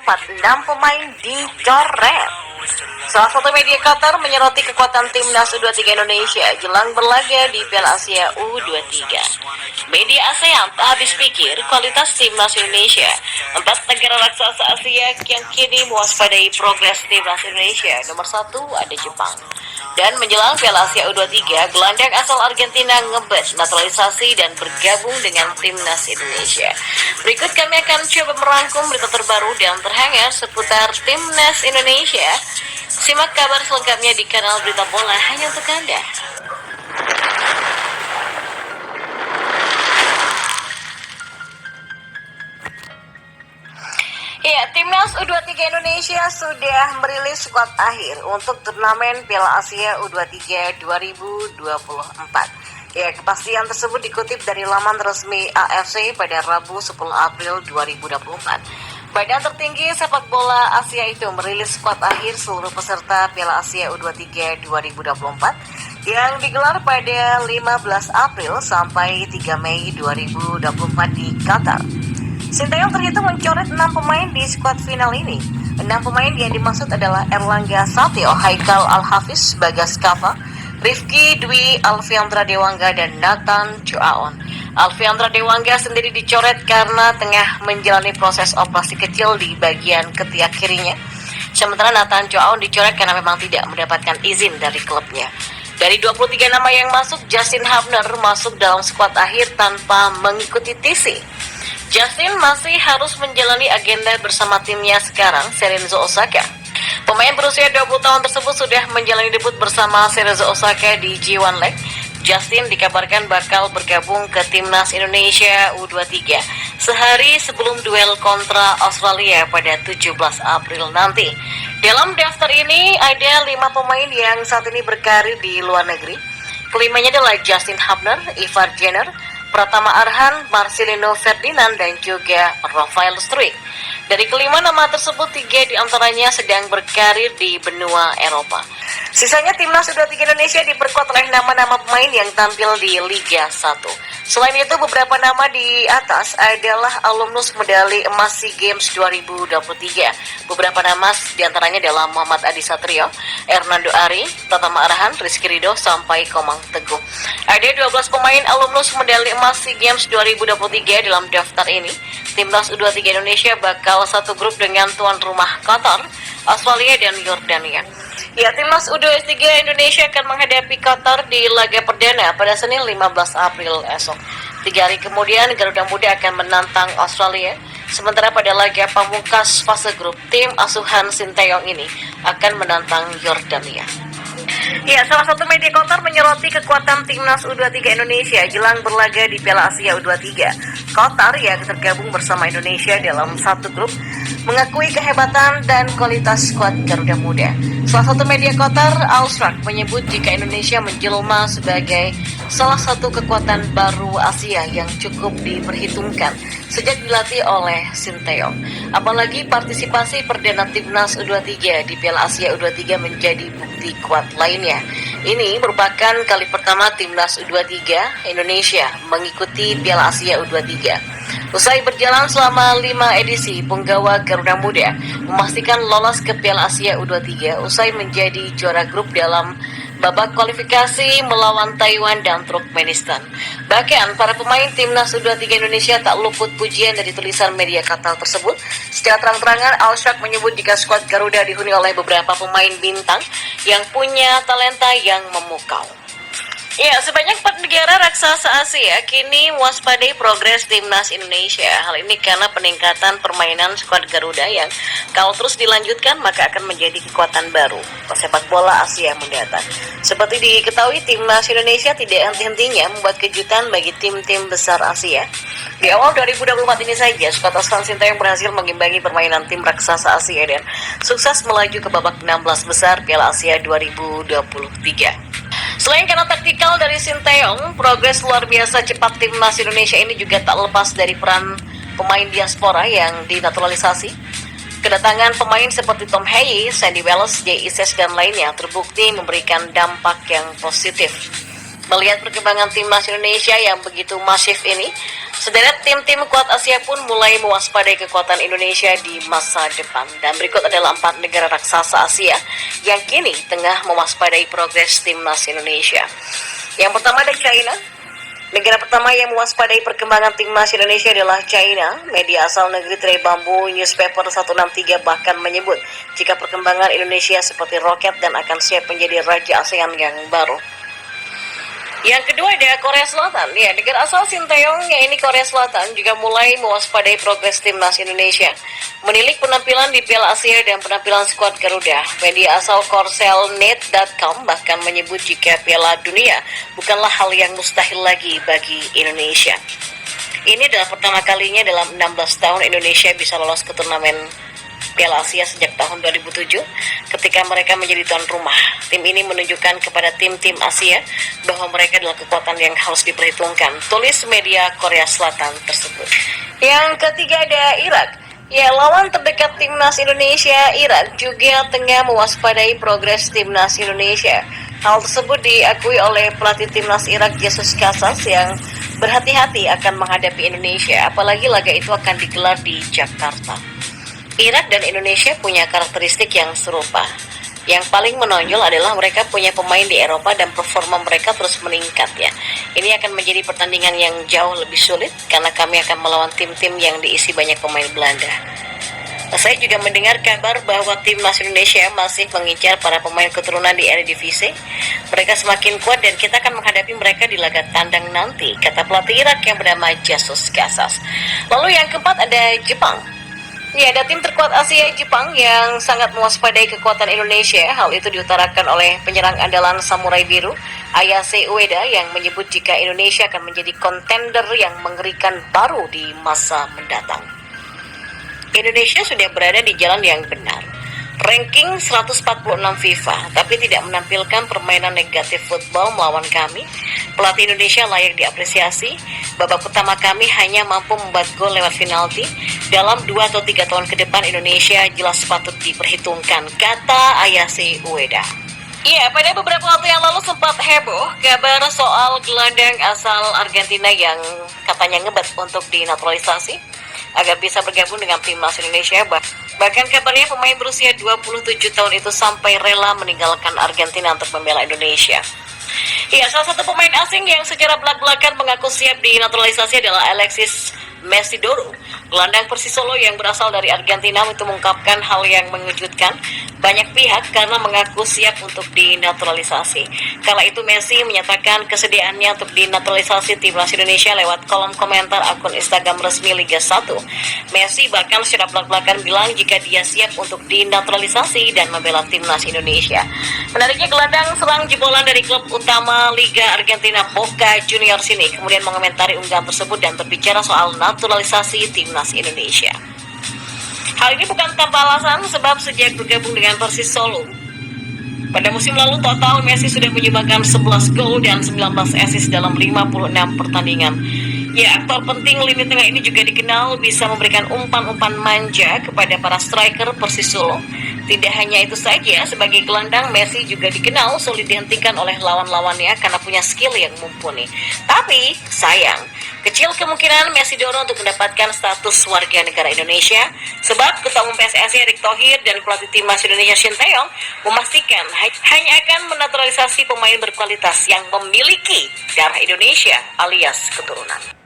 sempat 6 pemain dicoret. Salah satu media Qatar menyoroti kekuatan timnas U23 Indonesia jelang berlaga di Piala Asia U23. Media ASEAN tak habis pikir kualitas timnas Indonesia. 4 negara raksasa Asia yang kini mewaspadai progres timnas Indonesia. Nomor 1 ada Jepang. Dan menjelang Piala Asia U23, gelandang asal Argentina ngebet naturalisasi dan bergabung dengan timnas Indonesia. Berikut kami akan coba merangkum berita terbaru dan terhangat seputar timnas Indonesia. Simak kabar selengkapnya di kanal Berita Bola hanya untuk Anda. Ya, timnas U23 Indonesia sudah merilis skuad akhir untuk turnamen Piala Asia U23 2024. Ya, kepastian tersebut dikutip dari laman resmi AFC pada Rabu 10 April 2024. Badan tertinggi sepak bola Asia itu merilis skuad akhir seluruh peserta Piala Asia U23 2024 yang digelar pada 15 April sampai 3 Mei 2024 di Qatar. Sinteyong terhitung mencoret 6 pemain di skuad final ini. 6 pemain yang dimaksud adalah Erlangga Satio, Haikal Al-Hafiz, Bagas Kava, Rifki Dwi, Alfiandra Dewangga, dan Nathan Choaon. Alfiandra Dewangga sendiri dicoret karena tengah menjalani proses operasi kecil di bagian ketiak kirinya. Sementara Nathan Choaon dicoret karena memang tidak mendapatkan izin dari klubnya. Dari 23 nama yang masuk, Justin Hubner masuk dalam skuad akhir tanpa mengikuti TC. Justin masih harus menjalani agenda bersama timnya sekarang, Cerezo Osaka. Pemain berusia 20 tahun tersebut sudah menjalani debut bersama Cerezo Osaka di G1 League. Justin dikabarkan bakal bergabung ke timnas Indonesia U23 sehari sebelum duel kontra Australia pada 17 April nanti. Dalam daftar ini ada 5 pemain yang saat ini berkarir di luar negeri. Kelimanya adalah Justin Hubner, Ivar Jenner, Pratama Arhan, Marcelino Ferdinand, dan juga Rafael Struijk. Dari kelima nama tersebut, 3 diantaranya sedang berkarir di benua Eropa. Sisanya timnas U23 Indonesia diperkuat oleh nama-nama pemain yang tampil di Liga 1. Selain itu, beberapa nama di atas adalah alumnus medali emas SEA Games 2023. Beberapa nama diantaranya adalah Muhammad Adi Satrio, Hernando Ari, Pratama Arhan, Rizky Ridho, sampai Komang Teguh. Ada 12 pemain alumnus medali emas SEA Games 2023 dalam daftar ini. Timnas U23 Indonesia bakal satu grup dengan tuan rumah Qatar, Australia, dan Yordania. Ya, timnas U23 Indonesia akan menghadapi Qatar di laga perdana pada Senin 15 April esok. 3 hari kemudian, Garuda Muda akan menantang Australia. Sementara pada laga pamungkas fase grup, tim asuhan Sinteyong ini akan menantang Yordania. Ya, salah satu media Qatar menyoroti kekuatan timnas U23 Indonesia jelang berlaga di Piala Asia U23. Qatar yang tergabung bersama Indonesia dalam satu grup mengakui kehebatan dan kualitas skuad Garuda Muda. Salah satu media Qatar, Al Sharaq, menyebut jika Indonesia menjelma sebagai salah satu kekuatan baru Asia yang cukup diperhitungkan sejak dilatih oleh Sinteyong. Apalagi partisipasi perdana timnas U23 di Piala Asia U23 menjadi bukti kuat lainnya. Ini merupakan kali pertama timnas U23 Indonesia mengikuti Piala Asia U23. Usai berjalan selama 5 edisi, punggawa Garuda Muda memastikan lolos ke Piala Asia U23 usai menjadi juara grup dalam babak kualifikasi melawan Taiwan dan Turkmenistan. Bahkan para pemain timnas U23 Indonesia tak luput pujian dari tulisan media Qatar tersebut. Secara terang-terangan, Al Sharaq menyebut jika skuad Garuda dihuni oleh beberapa pemain bintang yang punya talenta yang memukau. Ya, sebanyak 4 negara raksasa Asia kini mewaspadai progres timnas Indonesia. Hal ini karena peningkatan permainan skuad Garuda yang kalau terus dilanjutkan maka akan menjadi kekuatan baru sepak bola Asia mendatang. Seperti diketahui, timnas Indonesia tidak henti-hentinya membuat kejutan bagi tim-tim besar Asia. Di awal 2024 ini saja, skuad asuhan Sinteyong berhasil mengimbangi permainan tim raksasa Asia dan sukses melaju ke babak 16 besar Piala Asia 2023. Selain karena taktikal dari Sinteyong, progres luar biasa cepat timnas Indonesia ini juga tak lepas dari peran pemain diaspora yang dinaturalisasi. Kedatangan pemain seperti Tom Haye, Sandy Wells, Jay Ises, dan lainnya terbukti memberikan dampak yang positif. Melihat perkembangan timnas Indonesia yang begitu masif ini, Sederet tim-tim kuat Asia pun mulai mewaspadai kekuatan Indonesia di masa depan. Dan berikut adalah 4 negara raksasa Asia yang kini tengah mewaspadai progres timnas Indonesia. Yang pertama ada China. Negara pertama yang mewaspadai perkembangan timnas Indonesia adalah China. Media asal negeri tirai bambu Newspaper 163 bahkan menyebut jika perkembangan Indonesia seperti roket dan akan siap menjadi raja ASEAN yang baru. Yang kedua ada Korea Selatan. Ya, negara asal Sinteyong, yaitu Korea Selatan, juga mulai mewaspadai progres timnas Indonesia. Menilik penampilan di Piala Asia dan penampilan skuad Garuda, media asal korselnet.com bahkan menyebut jika Piala Dunia bukanlah hal yang mustahil lagi bagi Indonesia. Ini adalah pertama kalinya dalam 16 tahun Indonesia bisa lolos ke turnamen Piala Asia sejak tahun 2007 ketika mereka menjadi tuan rumah. Tim ini menunjukkan kepada tim-tim Asia bahwa mereka adalah kekuatan yang harus diperhitungkan, tulis media Korea Selatan tersebut. Yang ketiga ada Irak. Ya, lawan terdekat timnas Indonesia, Irak, juga tengah mewaspadai progres timnas Indonesia. Hal tersebut diakui oleh pelatih timnas Irak Jesus Casas yang berhati-hati akan menghadapi Indonesia, apalagi laga itu akan digelar di Jakarta. Irak dan Indonesia punya karakteristik yang serupa. Yang paling menonjol adalah mereka punya pemain di Eropa dan performa mereka terus meningkat ya. Ini akan menjadi pertandingan yang jauh lebih sulit karena kami akan melawan tim-tim yang diisi banyak pemain Belanda. Saya juga mendengar kabar bahwa timnas Indonesia masih mengincar para pemain keturunan di Eredivisie. Mereka semakin kuat dan kita akan menghadapi mereka di laga tandang nanti, kata pelatih Irak yang bernama Jesus Casas. Lalu yang keempat ada Jepang. Ya, ada tim terkuat Asia Jepang yang sangat mewaspadai kekuatan Indonesia. Hal itu diutarakan oleh penyerang andalan Samurai Biru, Ayase Ueda, yang menyebut jika Indonesia akan menjadi kontender yang mengerikan baru di masa mendatang. Indonesia sudah berada di jalan yang benar. Ranking 146 FIFA, tapi tidak menampilkan permainan negatif football melawan kami. Pelatih Indonesia layak diapresiasi. Babak pertama kami hanya mampu membuat gol lewat penalti. Dalam 2 atau 3 tahun ke depan Indonesia jelas patut diperhitungkan, kata Ayase Ueda. Iya, pada beberapa waktu yang lalu sempat heboh kabar soal gelandang asal Argentina yang katanya ngebet untuk dinaturalisasi agar bisa bergabung dengan timnas Indonesia. Bahkan kabarnya pemain berusia 27 tahun itu sampai rela meninggalkan Argentina untuk membela Indonesia. Ya, salah satu pemain asing yang secara belak-belakan mengaku siap dinaturalisasi adalah Alexis Mesidoro. Gelandang Persis Solo yang berasal dari Argentina itu mengungkapkan hal yang mengejutkan banyak pihak karena mengaku siap untuk dinaturalisasi. Kala itu Messi menyatakan kesediaannya untuk dinaturalisasi timnas Indonesia lewat kolom komentar akun Instagram resmi Liga 1. Messi bahkan secara belak-belakan bilang jika dia siap untuk dinaturalisasi dan membela timnas Indonesia. Menariknya, gelandang serang jebolan dari klub utama Liga Argentina Boca Juniors ini kemudian mengomentari unggahan tersebut dan berbicara soal naturalisasi timnas Indonesia. Hal ini bukan tanpa alasan sebab sejak bergabung dengan Persis Solo pada musim lalu total Messi sudah menyumbangkan 11 gol dan 19 assist dalam 56 pertandingan. Ya, aktor penting lini tengah ini juga dikenal bisa memberikan umpan-umpan manja kepada para striker Persis Solo. Tidak hanya itu saja, sebagai gelandang Messi juga dikenal sulit dihentikan oleh lawan-lawannya karena punya skill yang mumpuni. Tapi sayang, kecil kemungkinan Messi dorong untuk mendapatkan status warga negara Indonesia sebab Ketua Umum PSSI Erick Thohir dan pelatih timnas Indonesia Sinteyong memastikan hanya akan menaturalisasi pemain berkualitas yang memiliki darah Indonesia alias keturunan.